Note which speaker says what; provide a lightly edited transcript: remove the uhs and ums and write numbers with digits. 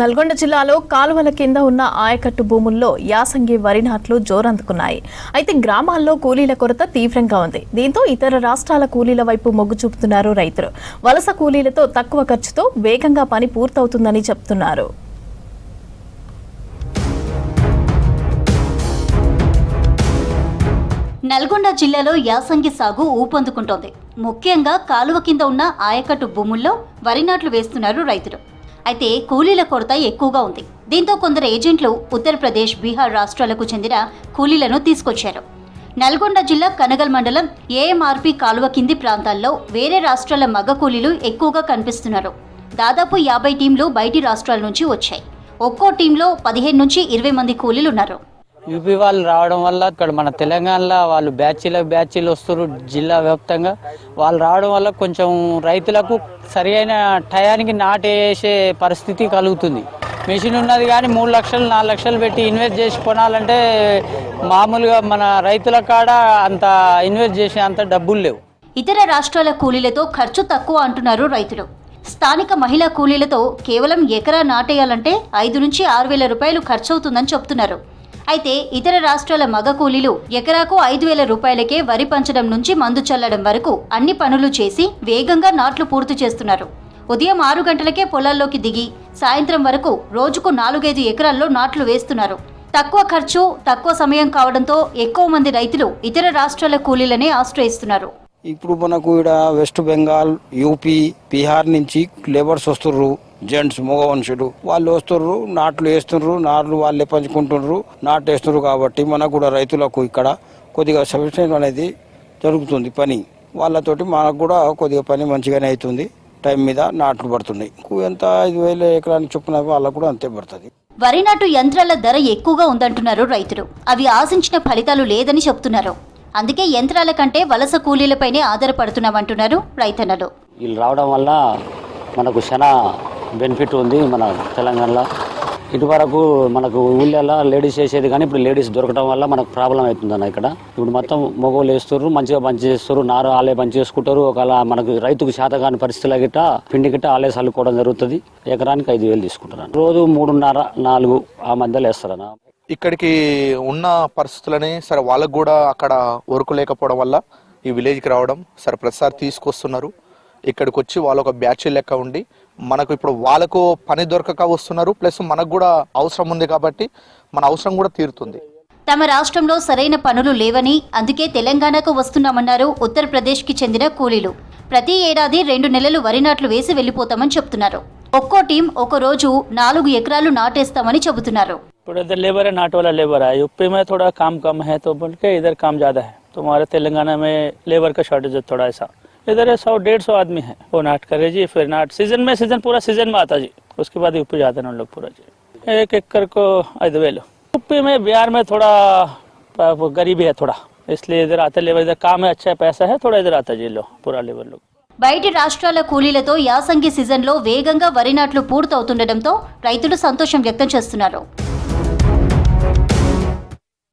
Speaker 1: నల్గొండ జిల్లాలో కాలువల కింద ఉన్న ఆయకట్టు భూముల్లో యాసంగి వరి నాట్లు జోరందుకున్నాయి. అయితే గ్రామాల్లో కూలీల కొరత తీవ్రంగా ఉంది. దీంతో ఇతర రాష్ట్రాల కూలీల వైపు మొగ్గు చూపుతున్నారు రైతులు. వలస కూలీలతో తక్కువ ఖర్చుతో వేగంగా పని పూర్తవుతుందని చెప్తున్నారు.
Speaker 2: నల్గొండ జిల్లాలో యాసంగి సాగు ఊపందుకుంటోంది. ముఖ్యంగా కాలువ కింద ఉన్న ఆయకట్టు భూముల్లో వరి నాట్లు వేస్తున్నారు రైతులు. అయితే కూలీల కొరత ఎక్కువగా ఉంది. దీంతో కొందరు ఏజెంట్లు ఉత్తరప్రదేశ్, బీహార్ రాష్ట్రాలకు చెందిన కూలీలను తీసుకొచ్చారు. నల్గొండ జిల్లా కనగల్ మండలం ఏఎంఆర్పి కాలువ కింది ప్రాంతాల్లో వేరే రాష్ట్రాల మగ కూలీలు ఎక్కువగా కనిపిస్తున్నారు. దాదాపు 50 టీంలు బయటి రాష్ట్రాల నుంచి వచ్చాయి. ఒక్కో టీంలో 15 నుంచి 20 మంది కూలీలు ఉన్నారు.
Speaker 3: యూపీ వాళ్ళు రావడం వల్ల ఇక్కడ మన తెలంగాణలో వాళ్ళు బ్యాచీలు వస్తారు. జిల్లా వ్యాప్తంగా వాళ్ళు రావడం వల్ల కొంచెం రైతులకు సరైన టయానికి నాటేసే పరిస్థితి కలుగుతుంది. మెషిన్ ఉన్నది కానీ 3 లక్షలు 4 లక్షలు పెట్టి ఇన్వెస్ట్ చేసి కొనాలంటే మామూలుగా మన రైతుల కాడ అంత ఇన్వెస్ట్ చేసే అంత డబ్బులు లేవు.
Speaker 2: ఇతర రాష్ట్రాల కూలీలతో ఖర్చు తక్కువ అంటున్నారు రైతులు. స్థానిక మహిళా కూలీలతో కేవలం ఎకరా నాటేయాలంటే 5 నుంచి 6 వేల రూపాయలు ఖర్చు అవుతుందని చెప్తున్నారు. అయితే ఇతర రాష్ట్రాల మగ కూలీలు ఎకరాకు 5,000 రూపాయలకే వరి పంచడం నుంచి మందు చల్లడం వరకు అన్ని పనులు చేసి వేగంగా నాట్లు పూర్తి చేస్తున్నారు. ఉదయం 6 గంటలకే పొలాల్లోకి దిగి సాయంత్రం వరకు రోజుకు 4-5 ఎకరాల్లో నాట్లు వేస్తున్నారు. తక్కువ ఖర్చు, తక్కువ సమయం కావడంతో ఎక్కువ మంది రైతులు ఇతర రాష్ట్రాల కూలీలనే ఆశ్రయిస్తున్నారు.
Speaker 4: ఇప్పుడు మనకు ఇక్కడ వెస్ట్ బెంగాల్, యూపీ, బీహార్ నుంచి లేబర్స్ వస్తుర్రు. జెంట్స్, మగ మనుషులు వాళ్ళు వస్తుర్రు, నాట్లు వేస్తున్నారు. నాట్లు వాళ్ళే పంచుకుంటున్నారు, నాటు వేస్తున్నారు. కాబట్టి మనకు కూడా రైతులకు ఇక్కడ కొద్దిగా సఫిషియెంట్ అనేది జరుగుతుంది పని. వాళ్ళతోటి మనకు కూడా కొద్దిగా పని మంచిగానే అవుతుంది. టైం మీద నాట్లు పడుతున్నాయి. ఎంత 5,000 ఎకరానికి చొప్పున వాళ్ళకు కూడా అంతే పడుతుంది.
Speaker 2: వరి నాటు యంత్రాల ధర ఎక్కువగా ఉందంటున్నారు రైతులు. అవి ఆశించిన ఫలితాలు లేదని చెప్తున్నారు. అందుకే యంత్రాల కంటే వలస కూలీలపైనే ఆధారపడుతున్నామంటున్నారు రైతన్నలు.
Speaker 5: వీళ్ళు రావడం వల్ల మనకు చాలా బెనిఫిట్ ఉంది. మన తెలంగాణలో ఇటువరకు మనకు ఊళ్ళల్లో లేడీస్ చేసేది కానీ ఇప్పుడు లేడీస్ దొరకడం వల్ల మనకు ప్రాబ్లం అవుతుందన్న. ఇక్కడ ఇప్పుడు మొత్తం మగవాళ్ళు వేస్తారు, మంచిగా బంచి చేస్తారు, నారు ఆలే బంచి చేసుకుంటారు. ఒకవేళ మనకు రైతుకు శాతకాని పరిస్థితుల గిట్ట పిండి గిట్ట ఆలే చల్లుకోవడం జరుగుతుంది. ఎకరానికి 5,000 తీసుకుంటారు. రోజు 3.5-4 ఆ మధ్యలో వేస్తారన్న.
Speaker 6: ఇక్కడికి ఉన్న పరిస్థితులని సరే వాళ్ళకు కూడా అక్కడ వర్క్ లేకపోవడం వల్ల ఈ విలేజ్కి రావడం సరే ప్రతిసారి తీసుకొస్తున్నారు. ఇక్కడికి వచ్చి వాళ్ళు ఒక బ్యాచ్ లెక్క ఉండి మనకు ఇప్పుడు వాళ్ళకు పని దొరకక వస్తున్నారు. ప్లస్ మనకు కూడా అవసరం ఉంది కాబట్టి మన అవసరం కూడా తీరుతుంది.
Speaker 2: తమ రాష్ట్రంలో సరైన పనులు లేవని అందుకే తెలంగాణకు వస్తున్నామన్నారు ఉత్తరప్రదేశ్కి చెందిన కూలీలు. ప్రతి ఏడాది 2 నెలలు వరి నాట్లు వేసి వెళ్లిపోతామని చెప్తున్నారు. ఒక్కో టీం ఒక రోజు 4 ఎకరాలు నాటేస్తామని చెబుతున్నారు.
Speaker 3: ఇప్పుడు इधर लेबर है, नाट वाला लेबर है. यूपी में थोड़ा काम कम है तो बोल के इधर काम ज्यादा है. तो हमारे तेलंगाना में लेबर का शॉर्टेज है थोड़ा ऐसा. इधर 100-150 आदमी है वो नाट करे जी. फिर नाट सीजन पूरा सीजन में आता जी. उसके बाद यूपी जाते हैं उन लोग पूरा जी. 1 एकड़ को 5,000. यूपी में, बिहार में थोड़ा गरीबी है थोड़ा, इसलिए इधर आते लेबर. इधर काम है, अच्छा पैसा है, थोड़ा इधर आता जी लोग पूरा लेबर लोग.
Speaker 2: బయటి రాష్ట్రాల కూలీలతో యాసంగి సీజన్లో వేగంగా వరి నాట్లు పూర్తవుతుండటంతో రైతులు సంతోషం వ్యక్తం చేస్తున్నారు.